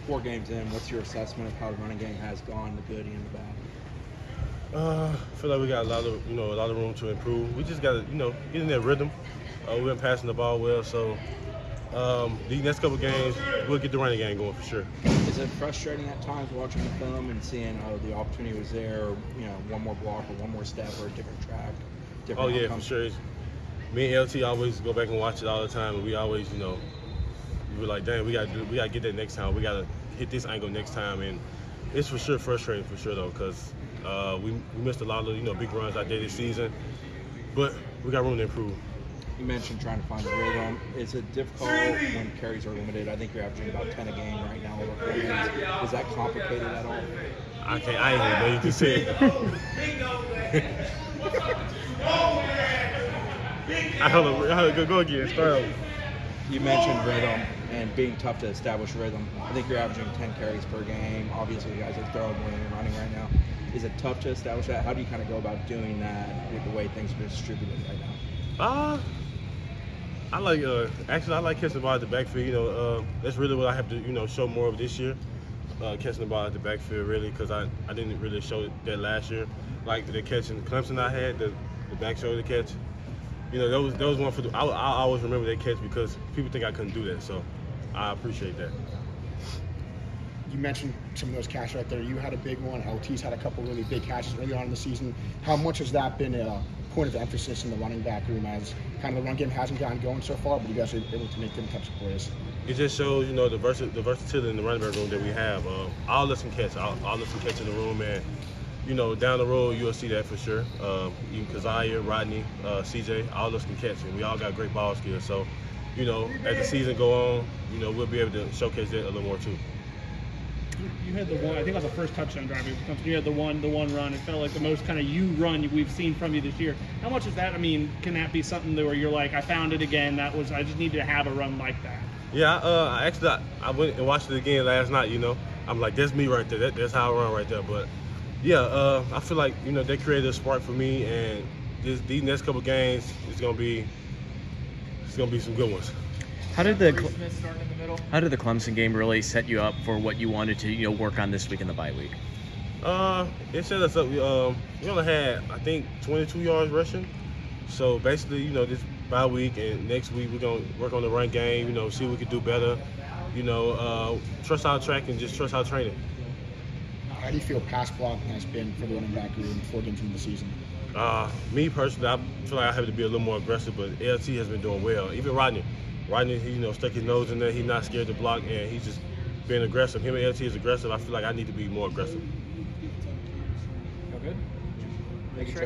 4 games in, what's your assessment of how the running game has gone, the good and the bad? I feel like we got a lot of room to improve. We just got to, get in that rhythm. We've been passing the ball well, so these next couple games, we'll get the running game going for sure. Is it frustrating at times watching the film and seeing the opportunity was there, or, one more block or one more step or a different track? Oh yeah, for sure. Me and LT always go back and watch it all the time, and we always, we were like, dang, we gotta get that next time. We gotta hit this angle next time, and it's for sure frustrating for sure though, because we missed a lot of big runs out there this season, but we got room to improve. You mentioned trying to find a rhythm. Is it difficult when carries are limited? I think you're averaging about 10 a game right now over 4 games. Is that complicated at all? I ain't even know you can say it. Go again. Start over. You mentioned rhythm and being tough to establish rhythm. I think you're averaging 10 carries per game. Obviously, you guys are throwing more than you're running right now. Is it tough to establish that? How do you kind of go about doing that with the way things are distributed right now? I like catching the ball at the backfield. That's really what I have to show more of this year. Catching the ball at the backfield really, because I didn't really show that last year. Like the catch in Clemson I had, the back shoulder catch. That was one for I always remember that catch because people think I couldn't do that. So I appreciate that. You mentioned some of those catches right there. You had a big one. LT's had a couple really big catches early on in the season. How much has that been a point of emphasis in the running back room, as kind of the run game hasn't gotten going so far, but you guys are able to make different types of plays? It just shows, the versatility in the running back room that we have. All of us can catch. All of us can catch in the room, and down the road you'll see that for sure. Even Keziah, Rodney, CJ, all of us can catch, and we all got great ball skills. So, as the season go on, we'll be able to showcase that a little more too. You had the one, I think on the first touchdown drive, you had the one run. It felt like the most kind of you run we've seen from you this year. How much is that? I mean, can that be something where you're like, I found it again, I just needed to have a run like that? Yeah, I went and watched it again last night, I'm like, that's me right there. That's how I run right there. But yeah, I feel like, they created a spark for me, and these next couple games, it's gonna be some good ones. How did the Clemson game really set you up for what you wanted to work on this week in the bye week? It set us up. We only had, I think, 22 yards rushing. So basically, this bye week and next week we're gonna work on the run game. See what we can do better. Trust our track and just trust our training. How do you feel pass blocking has been for the running back room 4 games into the season? Me personally, I feel like I have to be a little more aggressive, but LT has been doing well. Even Rodney, he stuck his nose in there. He's not scared to block, and he's just being aggressive. Him and LT is aggressive. I feel like I need to be more aggressive. Feel good?